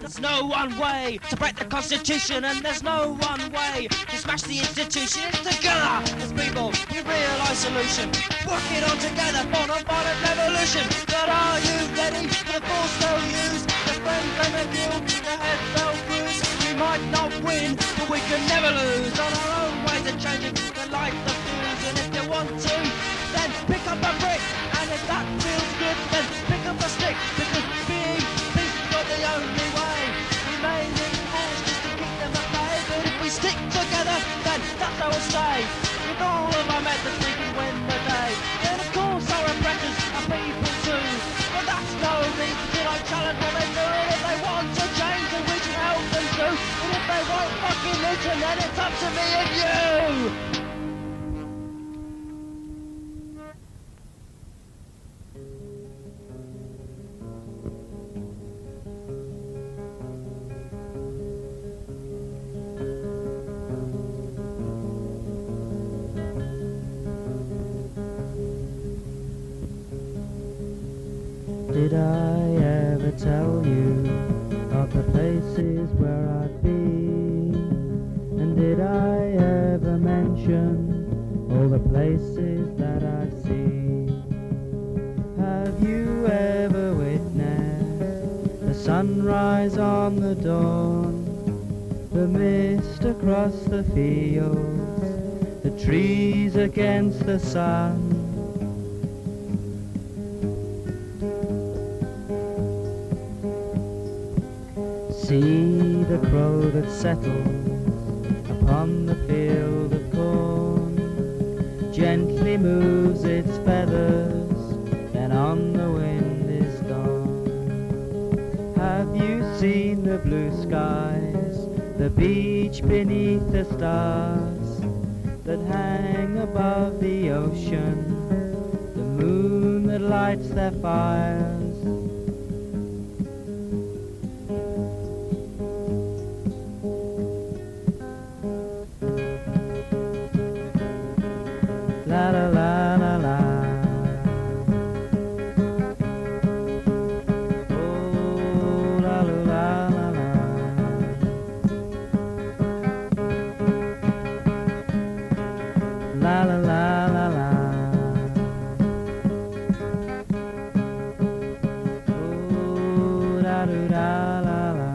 There's no one way to break the Constitution, and there's no one way to smash the institution. It's together as people we realise solution. Work it all together for a violent revolution. But are you ready for the force they'll use? The friends and the guild, the heads they'll bruise. We might not win, but we can never lose. On our own ways of changing the light the fuse. And if you want to, then pick up a brick. And if that feels good, then pick up a stick. Because being peace not the only way. We may need force just to keep them at bay. But if we stick together, then that's how we'll stay. With all of our methods, we can win the day. And of course our oppressors are people too. But that's no reason to like challenge what they do. And if they want to change, then we can help them too. And if they won't fucking listen, then it's up to me and you. Did I ever tell you of the places where I've been? And did I ever mention all the places that I've seen? Have you ever witnessed the sunrise on the dawn, the mist across the fields, the trees against the sun? See the crow that settles upon the field of corn, gently moves its feathers, then on the wind is gone. Have you seen the blue skies, the beach beneath the stars, that hang above the ocean, the moon that lights their fires? La la la la la. Oh la la la la la. La la la la la. Oh da do da la la.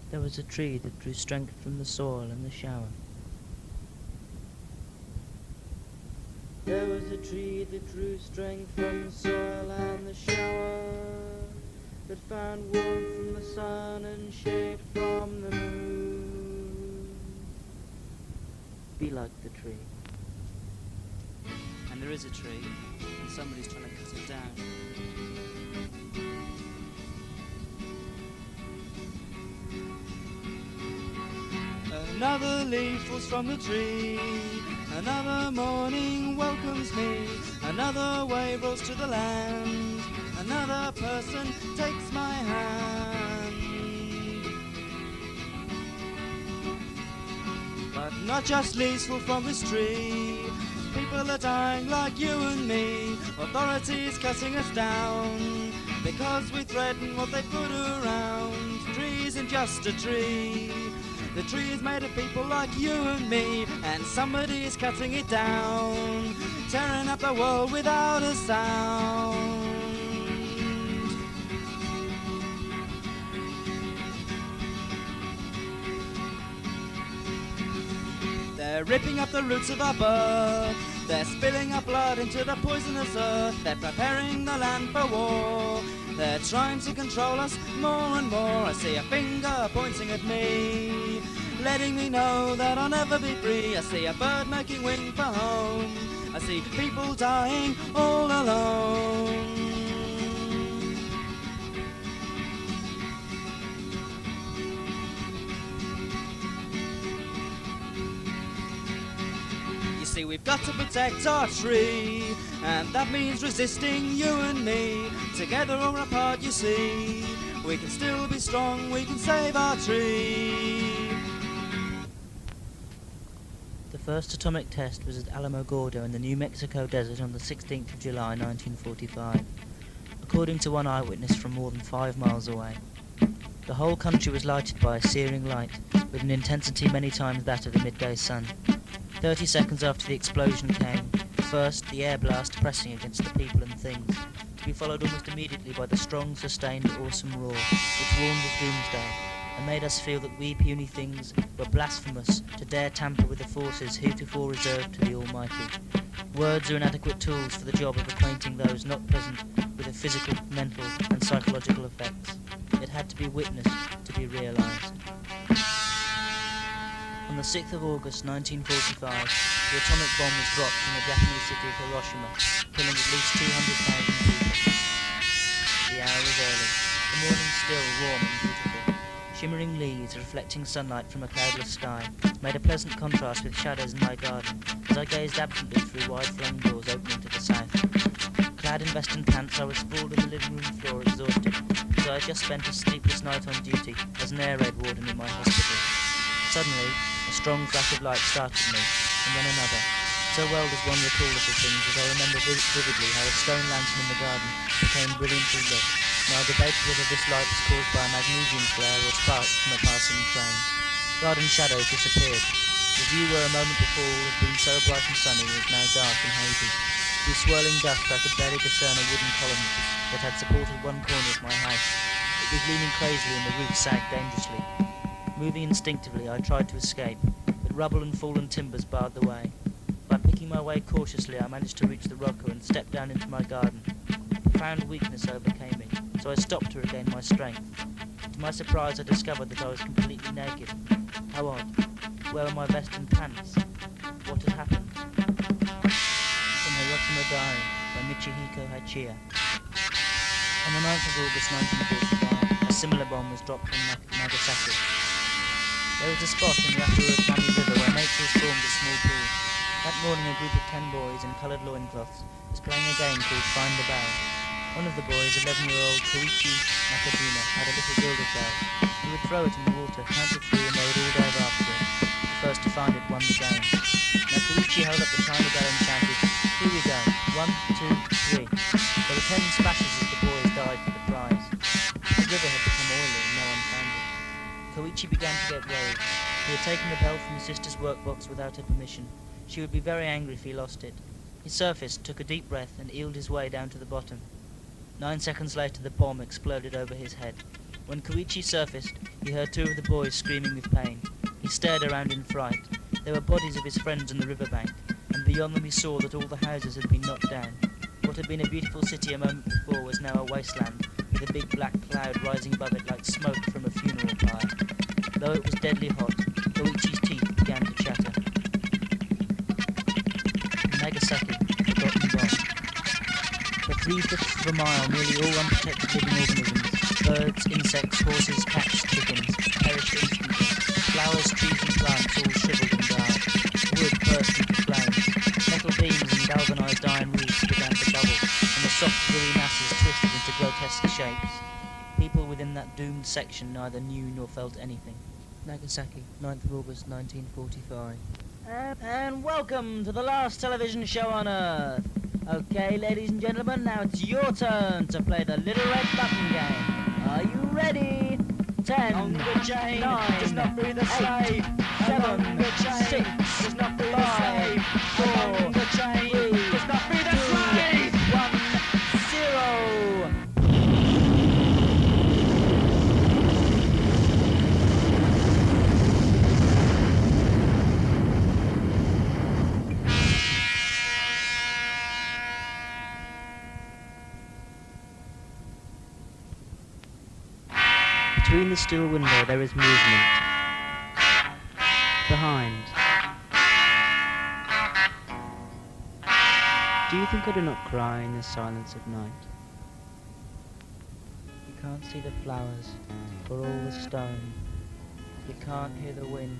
There was a tree that drew strength from the soil and the shower. There was a tree that drew strength from the soil and the shower, that found warmth from the sun and shade from the moon. Be like the tree. And there is a tree, and somebody's trying to cut it down. Another leaf falls from the tree, another morning welcomes me, another wave rolls to the land, another person takes my hand. But not just leaves fall from this tree, people are dying like you and me, authorities cutting us down, because we threaten what they put around. Tree isn't just a tree. The tree is made of people like you and me, and somebody is cutting it down, tearing up the world without a sound. They're ripping up the roots of our birth, they're spilling our blood into the poisonous earth, they're preparing the land for war, they're trying to control us more and more. I see a finger pointing at me, letting me know that I'll never be free. I see a bird making wing for home, I see people dying all alone. You see, we've got to protect our tree, and that means resisting you and me. Together or apart, you see, we can still be strong, we can save our tree. The first atomic test was at Alamogordo in the New Mexico desert on the 16th of July 1945, according to one eyewitness from more than 5 miles away. The whole country was lighted by a searing light, with an intensity many times that of the midday sun. 30 seconds after the explosion came, first the air blast pressing against the people and things, to be followed almost immediately by the strong, sustained, awesome roar, which warned of doomsday, and made us feel that we puny things were blasphemous to dare tamper with the forces heretofore reserved to the Almighty. Words are inadequate tools for the job of acquainting those not present with the physical, mental, and psychological effects. It had to be witnessed to be realised. On the 6th of August 1945, the atomic bomb was dropped in the Japanese city of Hiroshima, killing at least 200,000 people. The hour was early, the morning still warm and beautiful. Shimmering leaves, reflecting sunlight from a cloudless sky, made a pleasant contrast with shadows in my garden as I gazed absently through wide-flung doors opening to the south. Clad in vest and pants, I was sprawled on the living room floor exhausted, as I had just spent a sleepless night on duty as an air raid warden in my hospital. Suddenly, a strong flash of light startled me, and then another. So well does one recall little things that I remember vividly how a stone lantern in the garden became brilliantly lit, and I debated whether this light was caused by a magnesium flare or sparks from a passing train. Garden shadows disappeared. The view where a moment before had been so bright and sunny was now dark and hazy. Through swirling dust I could barely discern a wooden column that had supported one corner of my house. It was leaning crazily and the roof sagged dangerously. Moving instinctively, I tried to escape, but rubble and fallen timbers barred the way. By picking my way cautiously, I managed to reach the rocker and step down into my garden. Profound weakness overcame me, so I stopped to regain my strength. To my surprise, I discovered that I was completely naked. How odd. Where were my vest and pants? What had happened? From Hiroshima Diary by Michihiko Hachiya. On the 9th of August 1945, a similar bomb was dropped on Nagasaki. There was a spot in the upper Urutami River where nature has formed a small pool. That morning a group of 10 boys in coloured loincloths was playing a game called Find the Bell. One of the boys, 11-year-old Koichi Nakajima, had a little gilded bell. He would throw it in the water, count to 3 and they would all dive after it. The first to find it won the game. Now Koichi held up the tiny bell and shouted, "Here we go, 1, 2, 3. There were 10 splashes as the boys dived for the prize. The river had become oily and no one found it. Koichi began to get worried. He had taken the bell from his sister's workbox without her permission. She would be very angry if he lost it. He surfaced, took a deep breath, and eeled his way down to the bottom. 9 seconds later, the bomb exploded over his head. When Koichi surfaced, he heard 2 of the boys screaming with pain. He stared around in fright. There were bodies of his friends on the riverbank, and beyond them he saw that all the houses had been knocked down. What had been a beautiful city a moment before was now a wasteland, with a big black cloud rising above it like smoke from a funeral pyre. Though it was deadly hot, Koichi's teeth began to chatter. Nagasaki, forgotten bomb. For 3/5 of a mile, nearly all unprotected living organisms, birds, insects, horses, cats, chickens, perished instantly. Flowers, trees and plants all shriveled and died. Wood burst into flames. Metal beams and galvanized iron roofs began to bubble, and the soft, gluey masses twisted into grotesque shapes. People within that doomed section neither knew nor felt anything. Nagasaki, 9th of August 1945. And welcome to the last television show on Earth. Okay, ladies and gentlemen, now it's your turn to play the Little Red Button game. Are you ready? 10, On the chain, 9, does not breathe a 8, slave. 7, Along the chain, 6, does not breathe a 5, slave. 4, Along the chain, 3, does not breathe a 2, slave. 1, 0. Between the still window there is movement. Behind. Do you think I do not cry in the silence of night? You can't see the flowers, or all the stone. You can't hear the wind,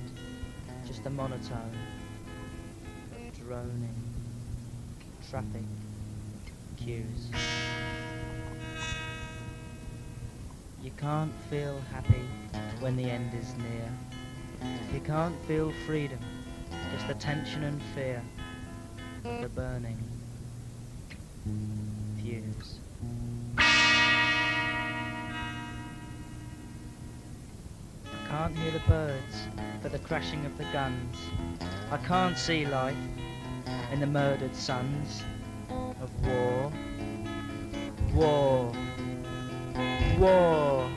just the monotone of droning traffic cues. You can't feel happy when the end is near. You can't feel freedom just the tension and fear of the burning fuse. I can't hear the birds for the crashing of the guns. I can't see life in the murdered sons of war. War. War.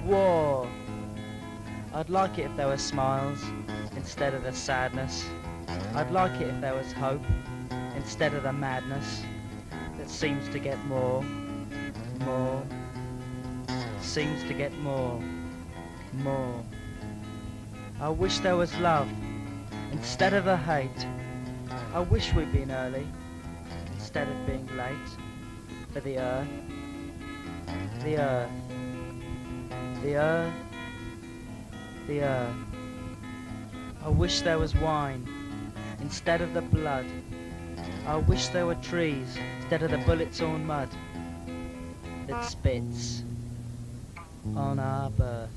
War. I'd like it if there were smiles instead of the sadness. I'd like it if there was hope instead of the madness that seems to get more, seems to get more. I wish there was love instead of the hate. I wish we'd been early instead of being late for the earth, the earth, the earth, the earth. I wish there was wine instead of the blood. I wish there were trees instead of the bullet-torn mud that spits on our birth.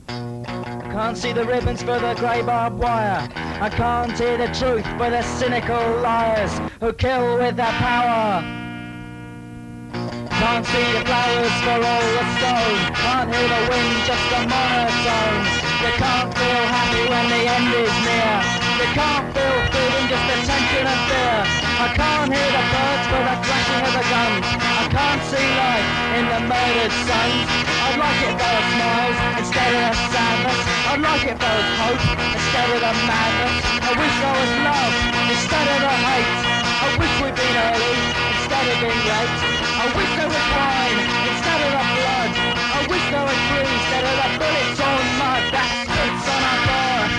I can't see the ribbons for the grey barbed wire. I can't hear the truth for the cynical liars who kill with their power. Can't see the flowers for all the stone. Can't hear the wind, just the monotone. You can't feel happy when the end is near. You can't feel feeling, just the tension and fear. I can't hear the birds for the crashing of the guns. I can't see life in the murdered suns. I'd like it if there were smiles instead of the sadness. I'd like it if there was hope instead of the madness. I wish there was love instead of the hate. I wish we'd been early instead of being late. I wish there was wine instead of the blood. I wish there was trees instead of the bullet-torn mud that spits on our birth.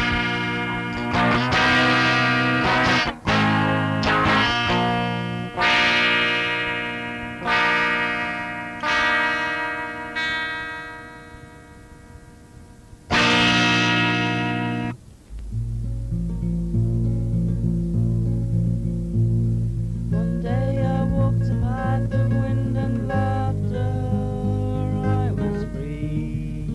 One day I walked a path of wind and laughter. I was free.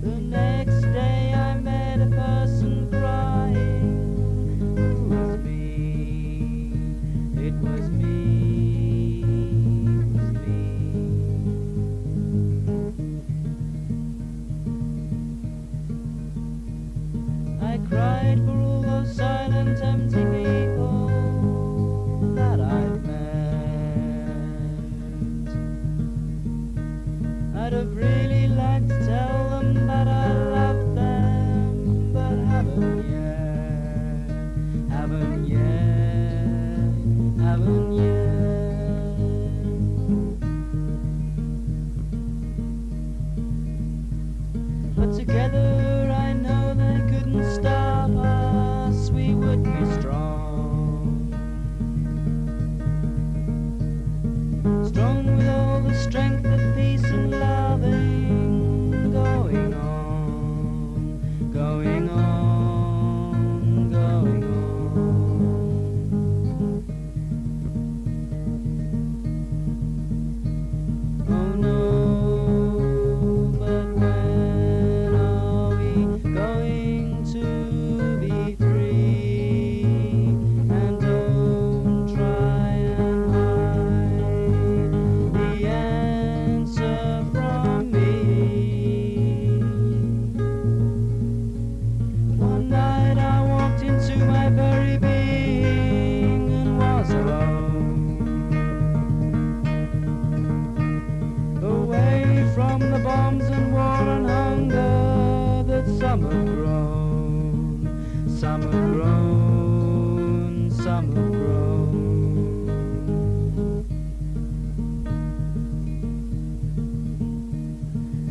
The next day I met a person crying. Who was me? It was me. It was me. I cried for all those silent, empty people that I've met. I'd have really liked to tell them that I love them, but haven't yet, haven't yet, haven't yet. But together I know they couldn't stop us, we would be strong. Strong with all the strength of peace and loving, going on, going on, going on. Oh no, but when are we going to be free? And don't try and hide the answer from me. One night I walked into my very being and was alone, away from the bombs and war and hunger that some have grown, some have grown, some have grown.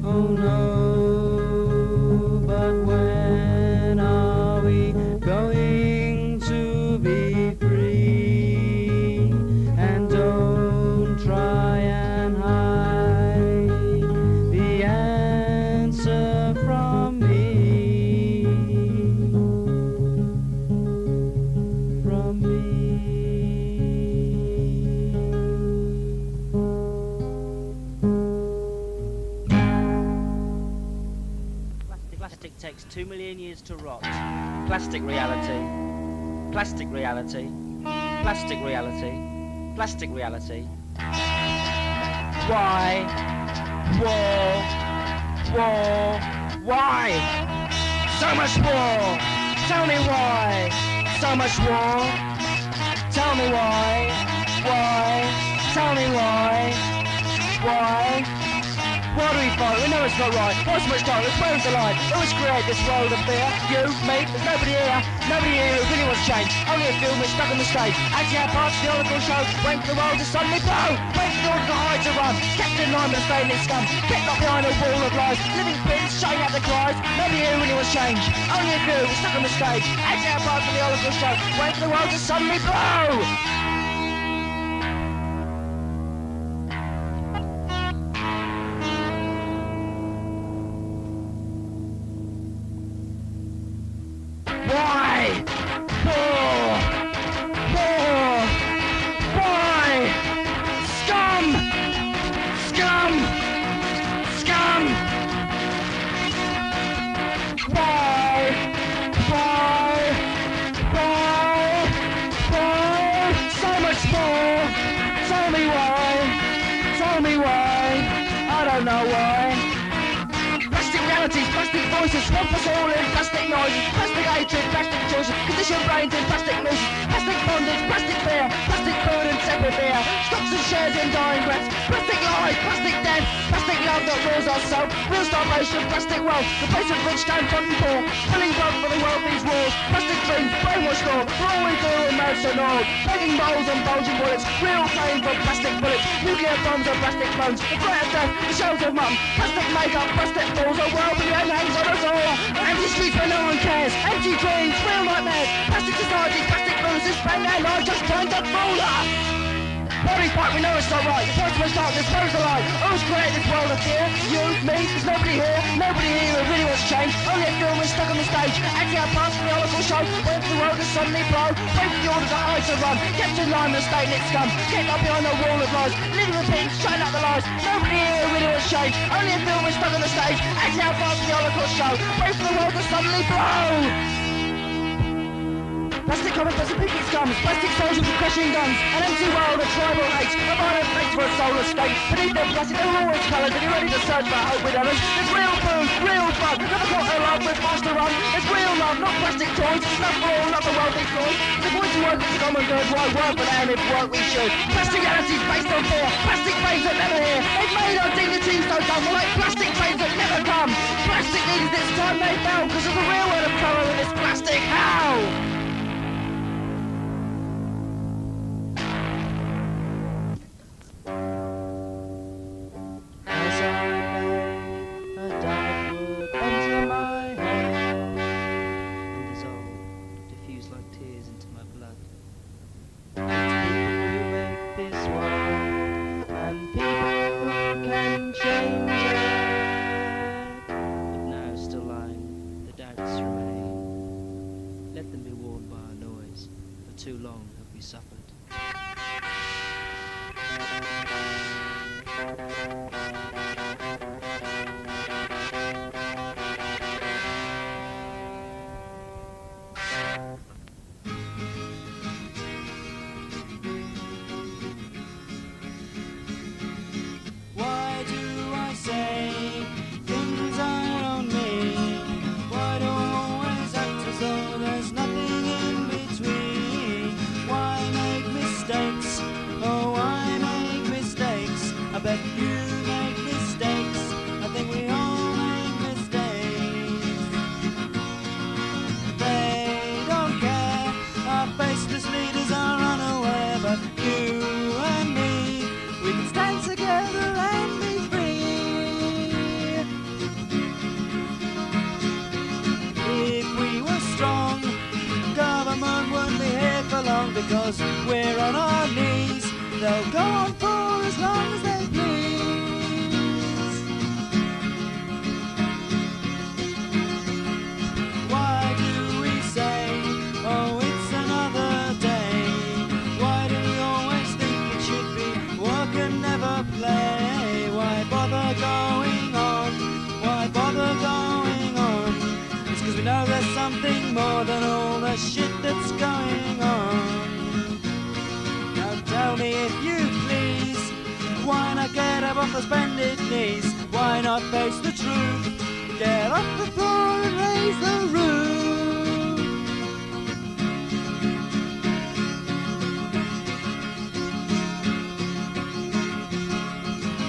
Oh no, but when are we going to be free? And don't try and hide the answer from me, from me. Plastic takes 2 million years to rot. Plastic reality. Plastic reality. Plastic reality. Plastic reality. Why? War. War. Why? So much war. Tell me why. So much war. Tell me why. Why? Tell me why. Why? Why do we fight? We know it's not right. Why so much darkness? Where's the light? Who has created this world of fear? You, me, there's nobody here. Nobody here who really wants change. Only a few we're stuck on the stage. Acting our parts, the oracle show. Wait for the world to suddenly blow. Wait for the order to hide to run. Kept in line with the stain its scum. Kept up behind a wall of lies. Living pins, shutting out the cries. Nobody here really wants change. Only a few we're stuck on the stage. Acting our parts, the oracle show. Wait for the world to suddenly blow. Why? War! War! Why? Scum! Scum! Scum! Why? Why? Why? Why? So much more! Tell me why! Tell me why! I don't know why! Plastic realities, plastic voices, swamp us all in plastic noises, plastic hatred, plastic choices, conditioned brains in plastic nooses, plastic bondage, plastic fear, plastic food and separate beer, stocks and shares in dying breaths, plastic lies, plastic death, plastic love that rules our soul, real starvation, plastic wealth, the place of rich down front and poor, pulling blood for the world these wars, plastic dreams, brainwashed all, for all we do in mouths and all, begging bowls and bulging bullets, real pain from plastic bullets, nuclear bombs and plastic bones, the threat of death, the shells of mutton, plastic makeup, plastic balls, a world beyond hangs on us all, empty streets where no one cares, empty dreams, real nightmares, plastic society, plastic losers, spend their lives just trying to fool us. Why do we fight? We know it's not right. The first much darkness, where's the light? Who's created this world of fear? You, me, there's nobody here who really wants change. Only a film is stuck on the stage, acting our parts for the oracle show. Wait for the world to suddenly blow. Wait for the order to hide to run. Kept in line with the state and its scum. Kept up behind the wall of lies. Living with things, shutting out the lies. Nobody here who really wants change. Only a film is stuck on the stage, acting our parts for the oracle show. Wait for the world to suddenly blow. Plastic comic doesn't pick its gums, plastic soldiers with crushing guns, an empty world of tribal hate, a violent fate for a soulless state. Beneath their plastic, they're always coloured, and you're ready to search for hope with others. There's real food, real fun, never caught their love with fast to run. It's real love, not plastic toys, it's enough for all, not the world these toys. The point to work is a common good, why work for them if work we should? Plastic realities based on fear, plastic brains that never hear. They've made our dignity so dumb, we're like plastic trains that never come. Plastic needs this time they fell, cause there's a real world of colour in this plastic. How? Too long have we suffered. Why do I say things I don't mean? Why do I always act as though there's nothing in between? Why make mistakes? Oh, why make mistakes? I bet you make mistakes. I think we all make mistakes. They don't care. Our faceless leaders are unaware, but you and me, we can stand together and be free. If we were strong, government wouldn't be here for long, because we're on our knees. They'll go on for as long as they please. Why do we say, oh, it's another day? Why do we always think it should be work and never play? Why bother going on? Why bother going on? more than all the shit that's going on. Now tell me if you please, why not get up off those bended knees? Why not face the truth? Get off the floor and raise the roof.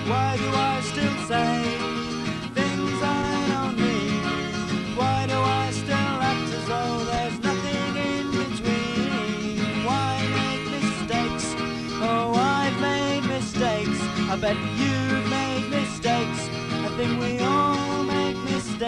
Why do I still say things I don't mean? Why do I still act as though there's nothing in between? Why make mistakes? Oh, I've made mistakes. I bet you've made mistakes. I think we all make mistakes.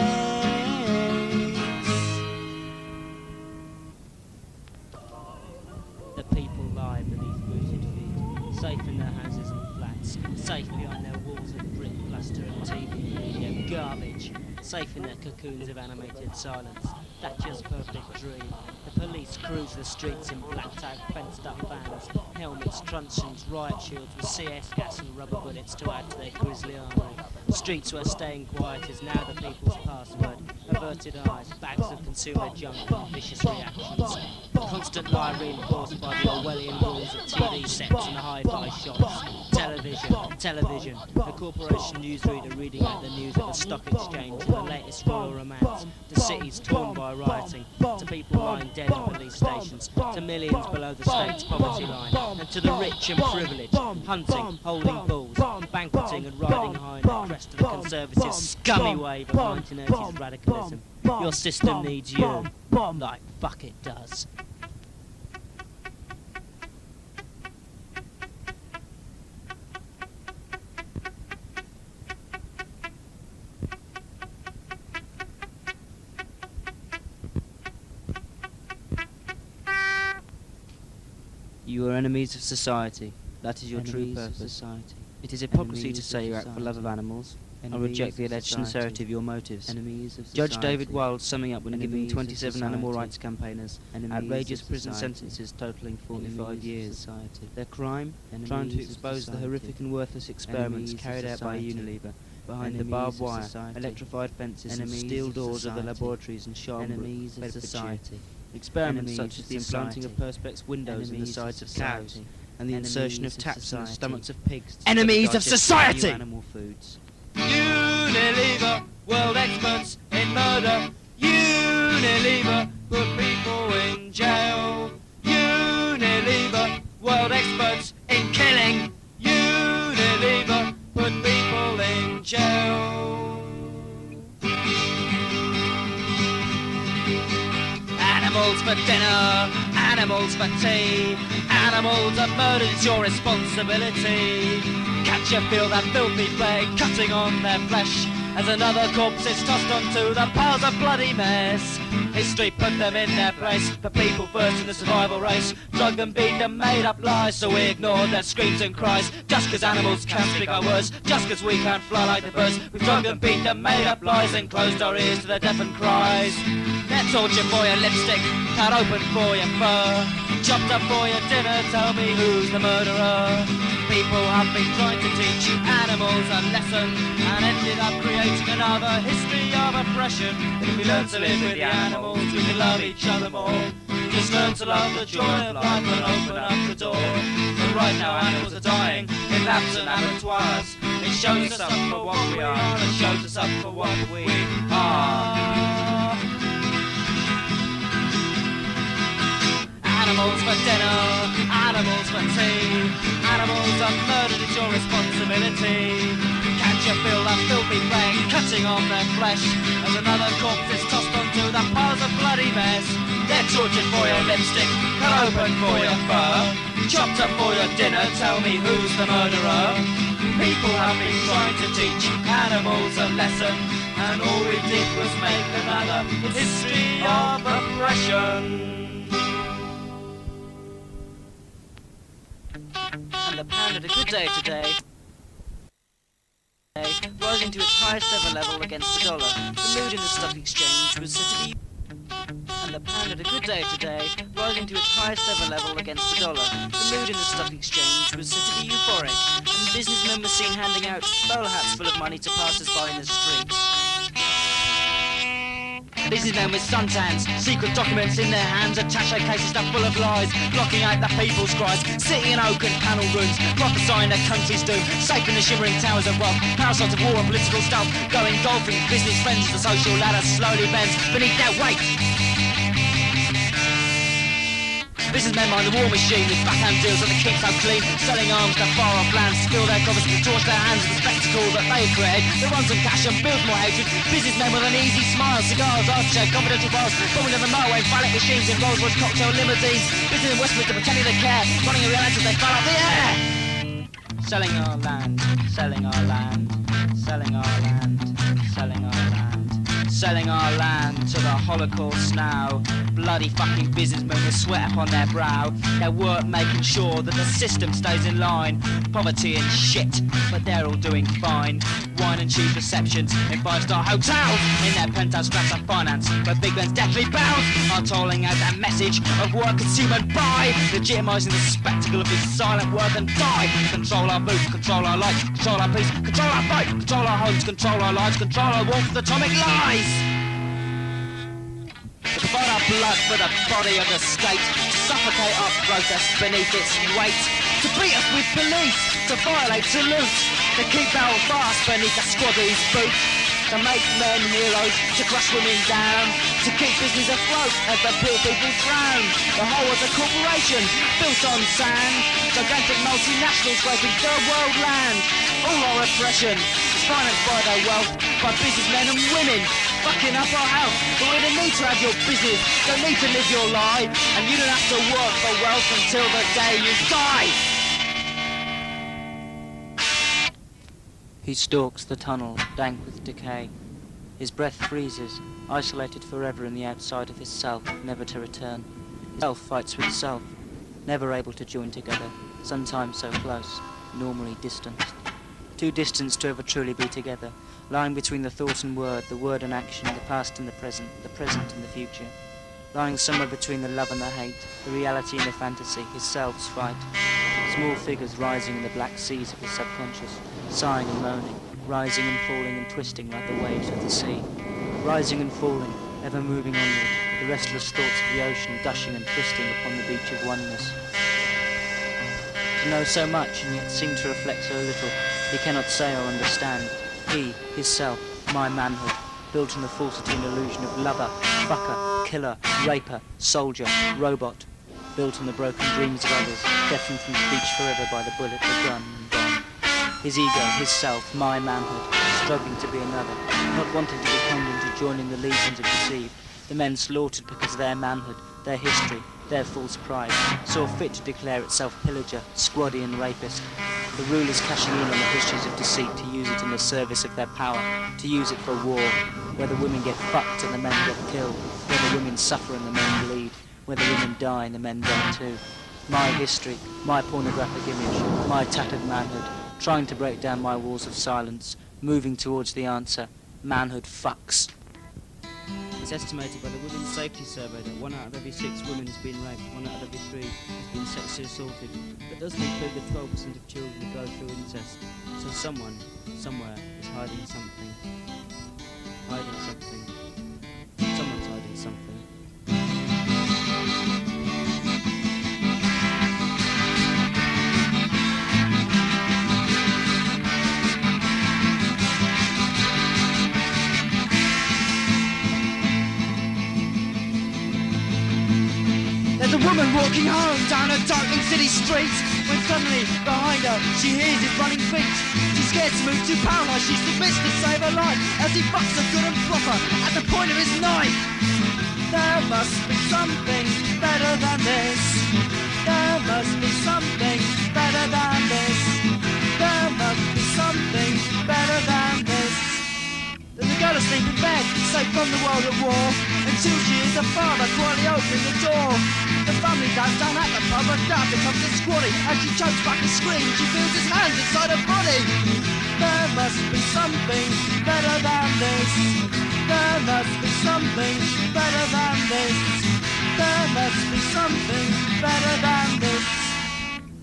The people lie beneath booted feet, safe in their houses and flats, safe behind their walls of brick, plaster and TV media garbage, safe in their cocoons of animated silence. Thatcher's perfect dream. The police cruise the streets in blacked-out, fenced-up vans, helmets, truncheons, riot shields with CS gas and rubber bullets to add to their grisly armoury. Streets where staying quiet is now the people's password. Averted eyes, bags of consumer junk, vicious reactions. The constant lie reinforced by the Orwellian rules of TV sets and the hi-fi shops. Television. The corporation newsreader reading out the news of the stock exchange and the latest royal romance. To cities torn by rioting, to people lying dead in police stations, to millions below the state's poverty line, and to the rich and privileged, hunting, holding bulls, banqueting and riding high in the crest of the Conservative scummy wave of 1980s radicalism. Your system needs you, like fuck it does. You are enemies of society. That is your true purpose. It is hypocrisy to say you act for love of animals. I reject the alleged sincerity of your motives. Judge David Wild summing up when giving 27 animal rights campaigners outrageous prison sentences totaling 45 years. Their crime? Trying to expose the horrific and worthless experiments carried out by Unilever behind the barbed wire, electrified fences and steel doors of the laboratories in Sharnbrook, Bedfordshire. Experiments such as the implanting of perspex windows in the sides of cows and the insertion of taps in the stomachs of pigs. Enemies of society! Animal foods. Unilever, world experts in murder. Unilever, put people in jail. Unilever, world experts in killing. Unilever, put people in jail. Animals for dinner, animals for tea. Animals are murdered, it's your responsibility. Can't you feel that filthy plague cutting on their flesh as another corpse is tossed onto the piles of bloody mess? History put them in their place, the people first in the survival race. Drugged them, beat them, made up lies, so we ignored their screams and cries. Just 'cause animals can't speak our words, just 'cause we can't fly like the birds. We've drugged them, beat them, made up lies, and closed our ears to their deafened cries. They're tortured for your lipstick, cut open for your fur, chopped up for your dinner, tell me who's the murderer? People have been trying to teach animals a lesson and ended up creating another history of oppression. If we learn to live with the animals, we can love each other more. Just learn to love the joy of life and open up the door. But right now animals are dying in labs and abattoirs. It shows us up for what we are, it shows us up for what we are. Animals for dinner, animals for tea. Animals are murdered, it's your responsibility. Can't you feel that filthy plague cutting on their flesh as another corpse is tossed onto the piles of bloody mess? They're tortured for your lipstick, cut open for your fur, chopped up for your dinner, tell me who's the murderer? People have been trying to teach animals a lesson, and all we did was make another history of oppression. And the pound had a good day today, rising to its highest ever level against the dollar. The mood in the stock exchange was said to be... And the pound had a good day today, rising to its highest ever level against the dollar. The mood in the stock exchange was said to be euphoric, and businessmen were seen handing out bowler hats full of money to passers-by in the streets. Businessmen with suntans, secret documents in their hands, attaché cases stuffed full of lies, blocking out the people's cries, sitting in oaken panel rooms, prophesying their country's doom, safe in the shimmering towers of wealth, parasites of war and political stealth, going golfing, business friends, the social ladder slowly bends beneath their weight. Businessmen mind the war machine with backhand deals that they keep so clean, selling arms to far off lands, spill their coffers, torch their hands with the spectacle that they create. They run some cash and build more hatred. Businessmen with an easy smile, cigars, aftershave, confidential bars, bombing in the motorway, phallic machines in Rolls-Royce cocktail limousines, business in Westminster pretending they care, running a reality as they fell off the air. Selling our land, selling our land, selling our land, selling our land, selling our land to the Holocaust now. Bloody fucking businessmen with sweat upon their brow. Their work making sure that the system stays in line. Poverty and shit, but they're all doing fine. Wine and cheap receptions in five-star hotels. In their penthouse flats of finance, where big men's deathly bounds are tolling out their message of work, consume and buy, legitimising the spectacle of this silent work and die. Control our boots, control our lights, control our peace, control our fight, control our homes, control our lives, control our warmth with atomic lies. To provide our blood for the body of the state, to suffocate our protests beneath its weight, to beat us with police, to violate, to loot, to keep our fast beneath the squaddies' boots, to make men heroes, to crush women down, to keep business afloat as the poor people drown. The whole was a corporation built on sand, gigantic multinationals scraping third world land. All our oppression is financed by their wealth, by businessmen and women, fucking up our health. But we don't need to have your business, don't need to live your lie, and you don't have to work for wealth until the day you die. He stalks the tunnel, dank with decay. His breath freezes, isolated forever in the outside of his self, never to return. His self fights with self, never able to join together, sometimes so close, normally distanced. Too distant to ever truly be together, lying between the thought and the word and action, the past and the present and the future. Lying somewhere between the love and the hate, the reality and the fantasy, his selves fight. Small figures rising in the black seas of his subconscious, sighing and moaning, rising and falling and twisting like the waves of the sea. Rising and falling, ever moving onward, the restless thoughts of the ocean gushing and twisting upon the beach of oneness. To know so much and yet seem to reflect so little, he cannot say or understand. He, his self, my manhood, built on the falsity and illusion of lover, fucker, killer, raper, soldier, robot, built on the broken dreams of others, deafened from speech forever by the bullet, the gun, and gone. His ego, his self, my manhood, struggling to be another, not wanting to be conned into joining the legions of deceived, the men slaughtered because of their manhood, their history, their false pride, saw fit to declare itself pillager, squaddy and rapist, the rulers cashing in on the histories of deceit to use it in the service of their power, to use it for war, where the women get fucked and the men get killed, where the women suffer and the men bleed, where the women die and the men die too. My history, my pornographic image, my tattered manhood, trying to break down my walls of silence, moving towards the answer, manhood fucks. It's estimated by the Women's Safety Survey that 1 out of every 6 women has been raped, 1 out of every 3 has been sexually assaulted. That doesn't include the 12% of children who go through incest. So someone, somewhere, is hiding something. Hiding something. Someone's hiding something. There's a woman walking home down a darkening city street, when suddenly, behind her, she hears his running feet. She's scared to move, too paralysed, she submits to save her life, as he fucks her good and proper, at the point of his knife. There must be something better than this. There must be something better than this. There must be something better than this. There's a girl asleep in bed, safe from the world at war, until she hears her father quietly opening the door. The family dance down at the pub, her dad becomes a squaddy. As she chokes back and screams, she feels his hands inside her body. There must be something better than this. There must be something better than this. There must be something better than this.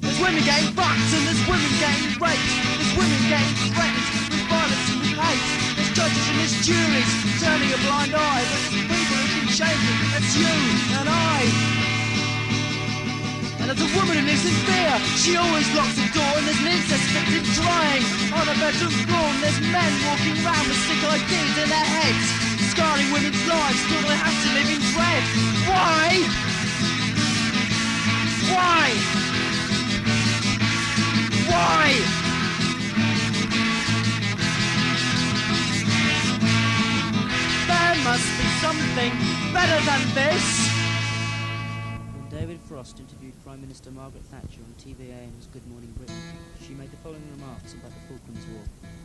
There's women getting fucked and there's women getting raped. There's women getting threatened with violence and with hate. There's judges and his juries, turning a blind eye. But it's people who can change it. It's you and I. And there's a woman who lives in fear. She always locks the door, and there's an incest victim drying on a bedroom floor. And there's men walking around with sick ideas in their heads, scarring women's lives, still they have to live in dread. Why? Why? Why? There must be something better than this. When David Frost interviewed Prime Minister Margaret Thatcher on TVAM's Good Morning Britain, she made the following remarks about the Falklands War.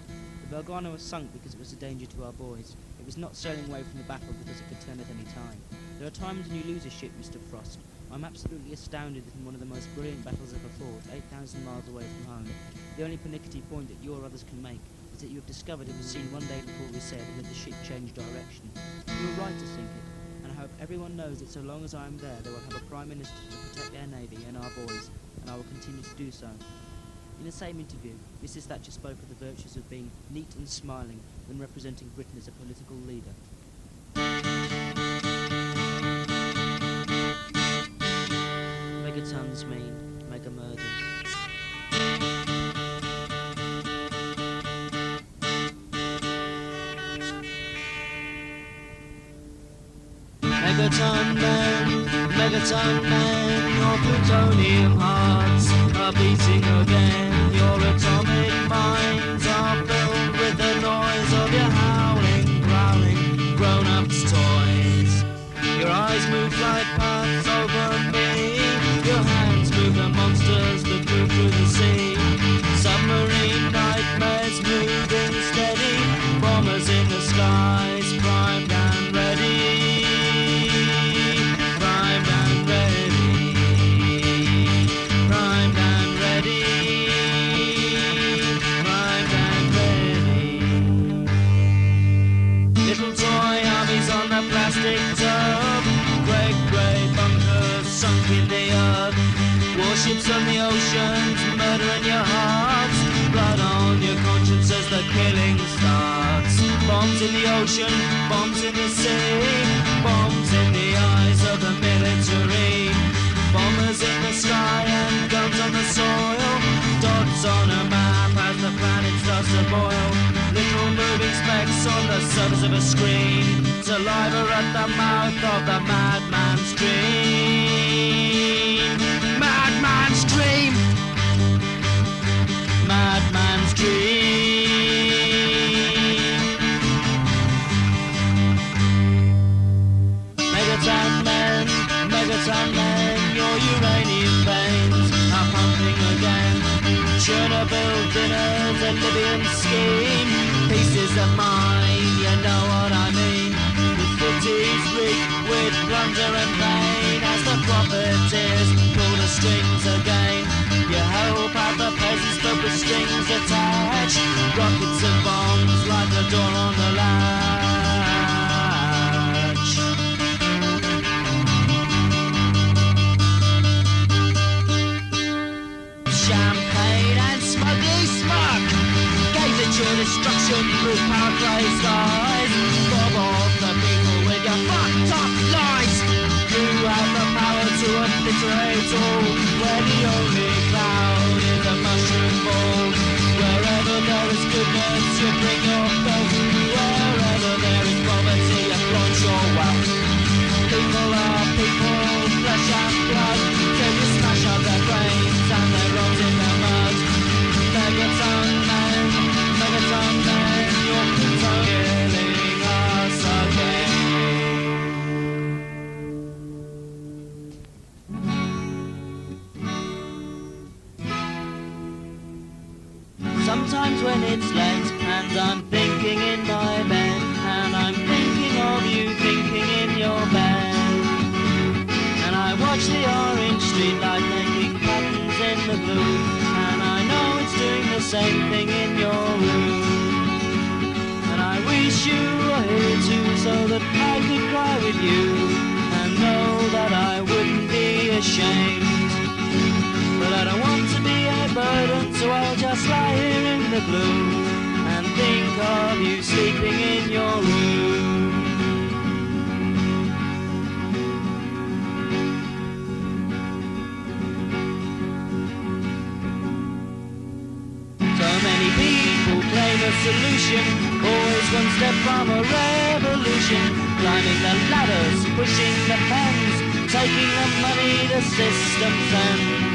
The Belgrano was sunk because it was a danger to our boys. It was not sailing away from the battle because it could turn at any time. There are times when you lose a ship, Mr. Frost. I'm absolutely astounded that in one of the most brilliant battles ever fought, 8,000 miles away from home, the only pernickety point that you or others can make is that you have discovered it was seen one day before we said and that the ship changed direction. You were right to sink it, and I hope everyone knows that so long as I am there, they will have a Prime Minister to protect their Navy and our boys, and I will continue to do so. In the same interview, Mrs. Thatcher spoke of the virtues of being neat and smiling when representing Britain as a political leader. Megatons mean mega murders. Megaton men, your plutonium hearts are beating again. Your atomic minds are filled with the noise of your howling, growling, grown-ups' toys. Your eyes move like paths over me. Your hands move the monsters that move through the sea. Submarine nightmares moving steady. Bombers in the skies, primed and ready. Primed and ready. Primed and ready. Primed and ready. Little toy armies on the plastic tub. Great grey bunkers sunk in the earth. Warships on the oceans, murder in your hearts. Blood on your conscience as the killing starts. Bombs in the ocean, bombs in the sea. Bombs in the eyes of the military. Bombers in the sky and guns on the soil. Dots on a map as the planet starts to boil. Little moving specks on the surface of a screen. Saliva at the mouth of the madman's dream. Madman's dream. Madman's dream. Megaton men, your uranium veins are pumping again. Chernobyl dinners, a Libyan scheme. Pieces of mine, you know what I mean. The cities reek with plunder and pain as the profiteers pull the strings again. You help out the peasants but with strings attached. Rockets and bombs like a door on the latch. Champagne and smugly smug gaze at your destruction through power-crazed eyes. Bob off the people with your fucked up lies. You have the power to obliterate all, where the only cloud is a mushroom ball. Wherever there is goodness, you bring your filth. Wherever there is poverty, you flaunt your wealth. People are people, flesh and blood, till you smash up their brains and they rot in the mud. Megaton men, you're killing us again. Sometimes when it's late and I'm thinking in my bed, and I'm thinking of you thinking in your bed, and I watch the orange streetlight making patterns in the blue, and I know it's doing the same thing in your room. And I wish you were here too, so that I could cry with you and know that I wouldn't be ashamed. But I don't want to be a burden, so I'll just lie here in the gloom and think think of you sleeping in your room. So many people claim a solution, always one step from a revolution, climbing the ladders, pushing the pens, taking the money the system sends.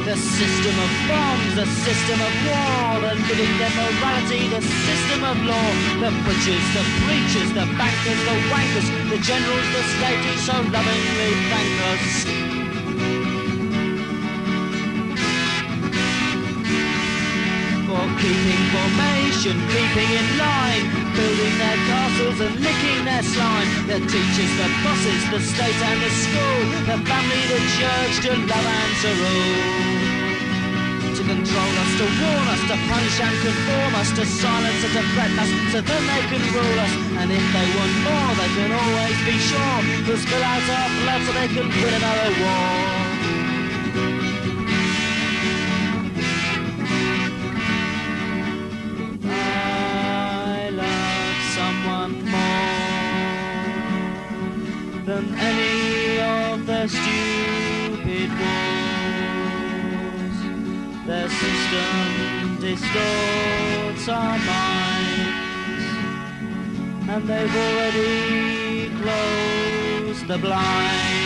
The system of bombs, the system of war, the living immorality, the system of law, the butchers, the preachers, the bankers, the wankers, the generals, the state who so lovingly thank us. For keeping formation, keeping in line, building their castles and licking their slime. The teachers, the bosses, the state and the school, the family, the church, to love and to rule. To control us, to warn us, to punish and conform us, to silence and to threaten us, so then they can rule us. And if they want more, they can always be sure to spill out our blood so they can win another war. Than any of their stupid wars. Their system distorts our minds, and they've already closed the blinds.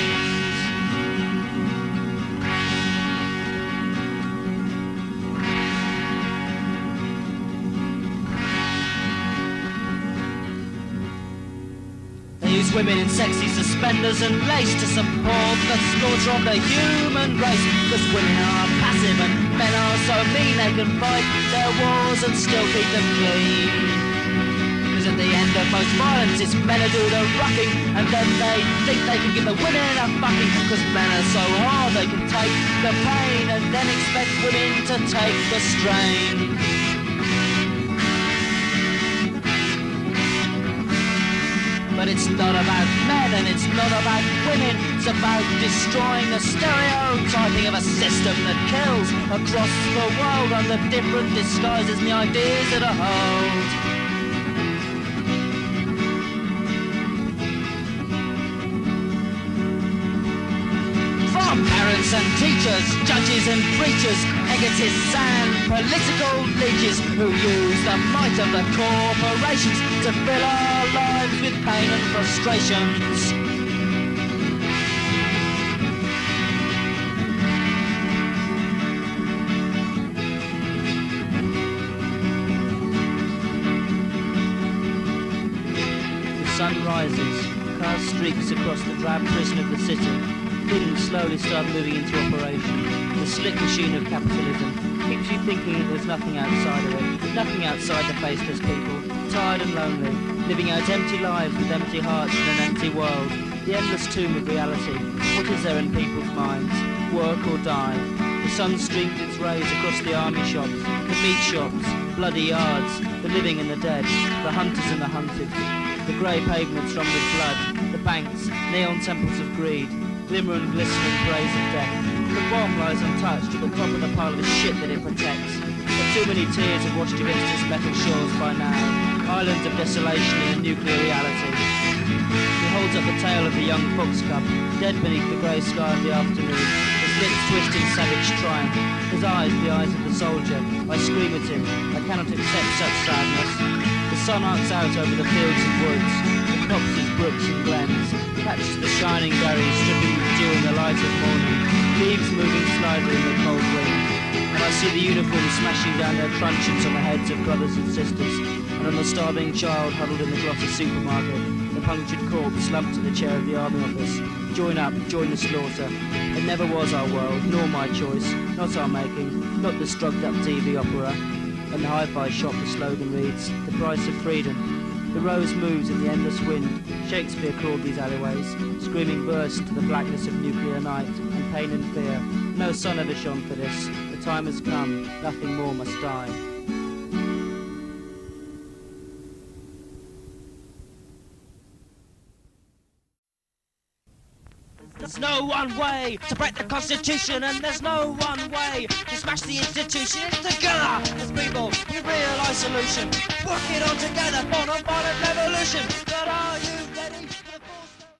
Use women in sexy suspenders and lace to support the slaughter of the human race. Because women are passive and men are so mean they can fight their wars and still keep them clean. Because at the end of most violence it's men who do the rucking, and then they think they can give the women a fucking. Because men are so hard they can take the pain and then expect women to take the strain. But it's not about men and it's not about women. It's about destroying the stereotyping of a system that kills across the world under different disguises and the ideas that are held. From parents and teachers, judges and preachers, egotists and political leeches who use the might of the corporations to fill our lives with pain and frustrations. The sun rises, cars streaks across the drab prison of the city. Things slowly start moving into operation. The slick machine of capitalism keeps you thinking that there's nothing outside of it, nothing outside the faceless people, tired and lonely, living out empty lives with empty hearts in an empty world. The endless tomb of reality. What is there in people's minds? Work or die? The sun streams its rays across the army shops, the meat shops, bloody yards, the living and the dead, the hunters and the hunted, the grey pavements run with blood, the banks, neon temples of greed, glimmer and glisten and praise of death. The bomb lies untouched at the top of the pile of shit that it protects. But too many tears have washed against its metal shores by now, islands of desolation in a nuclear reality. He holds up the tail of the young fox cub, dead beneath the grey sky of the afternoon, his lips twist in savage triumph, his eyes the eyes of the soldier. I scream at him, I cannot accept such sadness. The sun arcs out over the fields and woods, the copses, brooks and glens, catches the shining berries dripping with dew in the light of morning, leaves moving slightly in the cold wind, and I see the uniforms smashing down their truncheons on the heads of brothers and sisters, and on the starving child huddled in the grotty supermarket, the punctured corpse slumped to the chair of the army office. Join up, join the slaughter. It never was our world, nor my choice, not our making, not this drugged-up TV opera. In the hi-fi shop the slogan reads, the price of freedom. The rose moves in the endless wind. Shakespeare crawled these alleyways, screaming verse to the blackness of nuclear night and pain and fear. No sun ever shone for this. The time has come. Nothing more must die. There's no one way to break the Constitution, and there's no one way to smash the institution. It's together as people we realise solution. Work it on together for non-violent